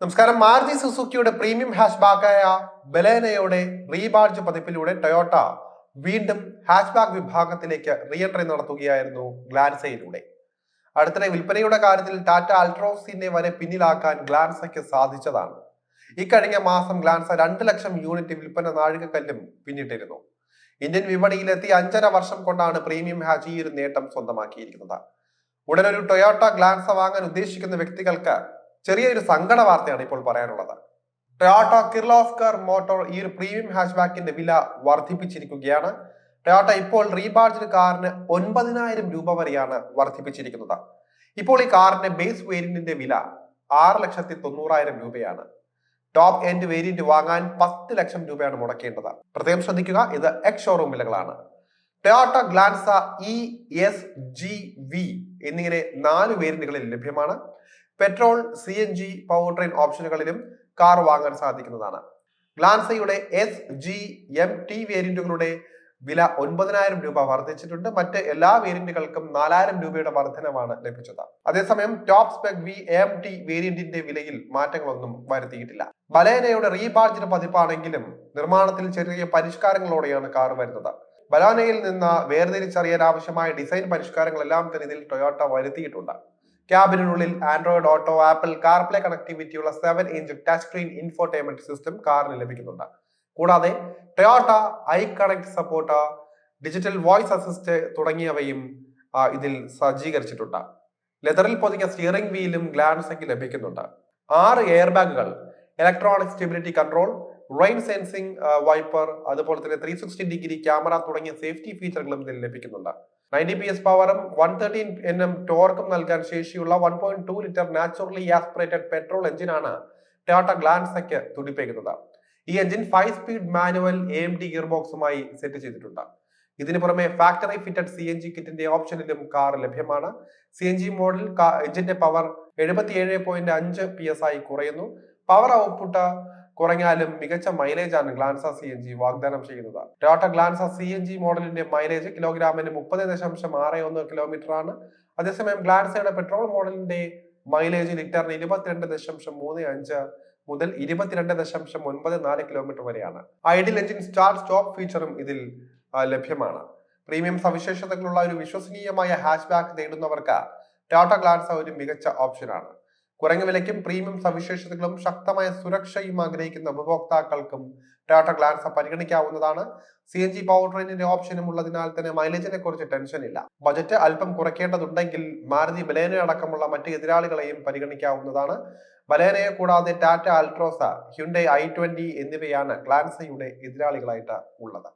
നമസ്കാരം. Maruti സുസുക്കിയുടെ premium ഹാച്ച്ബാക്കായ ബലേനയുടെ rebadge പതിപ്പിലൂടെ Toyota വീണ്ടും hatchback വിഭാഗത്തിലേക്ക് റീ എൻട്രി നടത്തുകയായിരുന്നു ഗ്ലാൻസയിലൂടെ. അടുത്തിടെ വിൽപ്പനയുടെ കാര്യത്തിൽ ടാറ്റ അൾട്രോസിനെ വരെ പിന്നിലാക്കാൻ ഗ്ലാൻസയ്ക്ക് സാധിച്ചതാണ്. ഇക്കഴിഞ്ഞ മാസം ഗ്ലാൻസ 2 ലക്ഷം യൂണിറ്റ് വിൽപ്പന നാഴികക്കല്ലും പിന്നിട്ടിരുന്നു. ഇന്ത്യൻ വിപണിയിലെത്തി 5.5 വർഷം കൊണ്ടാണ് പ്രീമിയം ഹാച്ച് ഈ ഒരു നേട്ടം സ്വന്തമാക്കിയിരിക്കുന്നത്. ഉടനൊരു ടൊയോട്ട ഗ്ലാൻസ വാങ്ങാൻ ഉദ്ദേശിക്കുന്ന വ്യക്തികൾക്ക് ചെറിയൊരു സങ്കട വാർത്തയാണ് ഇപ്പോൾ പറയാനുള്ളത്. ടൊയോട്ട കിർലോസ്കർ മോട്ടോർ ഈ ഒരു പ്രീമിയം ഹാച്ച്ബാക്കിന്റെ വില വർദ്ധിപ്പിച്ചിരിക്കുകയാണ്. ടൊയോട്ട ഇപ്പോൾ റീബാഡ്ജ് കാറിന് 9,000 രൂപ വരെയാണ് വർദ്ധിപ്പിച്ചിരിക്കുന്നത്. ഇപ്പോൾ ഈ കാറിന്റെ ബേസ് വേരിയന്റിന്റെ വില 6,90,000 രൂപയാണ്. ടോപ്പ് എൻഡ് വേരിയന്റ് വാങ്ങാൻ 10 ലക്ഷം രൂപയാണ് മുടക്കേണ്ടത്. പ്രത്യേകം ശ്രദ്ധിക്കുക, ഇത് എക്സ് ഷോറൂം വിലകളാണ്. ടൊയോട്ട ഗ്ലാൻസ ES-G-V എന്നിങ്ങനെ 4 വേരിയന്റുകളിൽ ലഭ്യമാണ്. പെട്രോൾ, CNG, പവർ ട്രെയിൻ ഓപ്ഷനുകളിലും കാർ വാങ്ങാൻ സാധിക്കുന്നതാണ്. ഗ്ലാൻസയുടെ SG-MT വേരിയന്റുകളുടെ വില 9,000 രൂപ വർദ്ധിച്ചിട്ടുണ്ട്. മറ്റ് എല്ലാ വേരിയന്റുകൾക്കും 4,000 രൂപയുടെ വർധനമാണ് ലഭിച്ചത്. അതേസമയം ടോപ്പ് സ്പെക് VAMT വേരിയന്റിന്റെ വിലയിൽ മാറ്റങ്ങളൊന്നും വരുത്തിയിട്ടില്ല. ബലേനയുടെ റീബാഡ്ജ് പതിപ്പാണെങ്കിലും നിർമ്മാണത്തിൽ ചെറിയ പരിഷ്കാരങ്ങളോടെയാണ് കാർ വരുന്നത്. ബലേനയിൽ നിന്ന് വേർതിരിച്ചറിയാൻ ആവശ്യമായ ഡിസൈൻ പരിഷ്കാരങ്ങളെല്ലാം തന്നെ ഇതിൽ ടൊയോട്ട വരുത്തിയിട്ടുണ്ട്. ക്യാബിനുള്ളിൽ ആൻഡ്രോയിഡ് ഓട്ടോ, ആപ്പിൾ കാർപ്ലേ കണക്ടിവിറ്റിയുള്ള 7-ഇഞ്ച് ടച്ച് സ്ക്രീൻ ഇൻഫോർടൈൻമെന്റ് സിസ്റ്റം കാറിന് ലഭിക്കുന്നുണ്ട്. കൂടാതെ Toyota iConnect support, digital voice assist തുടങ്ങിയവയും ഇതിൽ സജ്ജീകരിച്ചിട്ടുണ്ട്. ലെതറിൽ പൊതിഞ്ഞ സ്റ്റിയറിംഗ് വീലും ഗ്ലാൻസയ്ക്ക് ലഭിക്കുന്നുണ്ട്. 6 എയർ ബാഗുകൾ, electronic stability control, rain sensing wiper, അതുപോലെ തന്നെ 360-ഡിഗ്രി ക്യാമറ തുടങ്ങിയ സേഫ്റ്റി ഫീച്ചറുകളും ഇതിൽ ലഭിക്കുന്നുണ്ട്. 90 PS പവറും 113 Nm ടോർക്കും നൽകാൻ ശേഷിയുള്ള 1.2 ലിറ്റർ നാച്ചുറലി ആസ്പിറേറ്റഡ് പെട്രോൾ എഞ്ചിനാണ് ടൊയോട്ട ഗ്ലാൻസയ്ക്ക് തുടിപ്പേക്കുന്നത്. ഈ engine 5 speed manual AMD gear ബോക്സുമായി സെറ്റ് ചെയ്തിട്ടുണ്ട്. ഇതിനു പുറമെ ഫാക്ടറി ഫിറ്റഡ് CNG കിറ്റിന്റെ ഓപ്ഷനിലും കാർ ലഭ്യമാണ്. CNG മോഡൽ എഞ്ചിന്റെ പവർ 77.5 PS ആയി കുറയുന്നു. പവർ ഔട്ട്പുട്ട് കുറഞ്ഞാലും മികച്ച മൈലേജ് ആണ് ഗ്ലാൻസ CNG വാഗ്ദാനം ചെയ്യുന്നത്. ടൊയോട്ട ഗ്ലാൻസ CNG മോഡലിന്റെ മൈലേജ് കിലോഗ്രാമിന് 30.61 കിലോമീറ്റർ ആണ്. അതേസമയം ഗ്ലാൻസയുടെ പെട്രോൾ മോഡലിന്റെ മൈലേജ് ലിറ്ററിന് 22.35 മുതൽ 22.94 കിലോമീറ്റർ വരെയാണ്. ഐഡിൽ എഞ്ചിൻ സ്റ്റാർട്ട് സ്റ്റോപ്പ് ഫീച്ചറും ഇതിൽ ലഭ്യമാണ്. പ്രീമിയം സവിശേഷതകളുള്ള ഒരു വിശ്വസനീയമായ ഹാച്ച്ബാക്ക് നേടുന്നവർക്ക് ടൊയോട്ട ഗ്ലാൻസ ഒരു മികച്ച ഓപ്ഷനാണ്. കുറഞ്ഞ വിലയ്ക്കും പ്രീമിയം സവിശേഷതകളും ശക്തമായ സുരക്ഷയും ആഗ്രഹിക്കുന്ന ഉപഭോക്താക്കൾക്കും ടൊയോട്ട ഗ്ലാൻസ പരിഗണിക്കാവുന്നതാണ്. CNG പവർ ട്രെയിനിന്റെ ഓപ്ഷനും ഉള്ളതിനാൽ തന്നെ മൈലേജിനെ കുറിച്ച് ടെൻഷൻ ഇല്ല. ബജറ്റ് അല്പം കുറയ്ക്കേണ്ടതുണ്ടെങ്കിൽ മാരുതി ബലേന അടക്കമുള്ള മറ്റ് എതിരാളികളെയും പരിഗണിക്കാവുന്നതാണ്. ബലേനയെ കൂടാതെ ടാറ്റ അൾട്രോസ, ഹ്യുണ്ടൈ i20 എന്നിവയാണ് ഗ്ലാൻസയുടെ എതിരാളികളായിട്ട് ഉള്ളത്.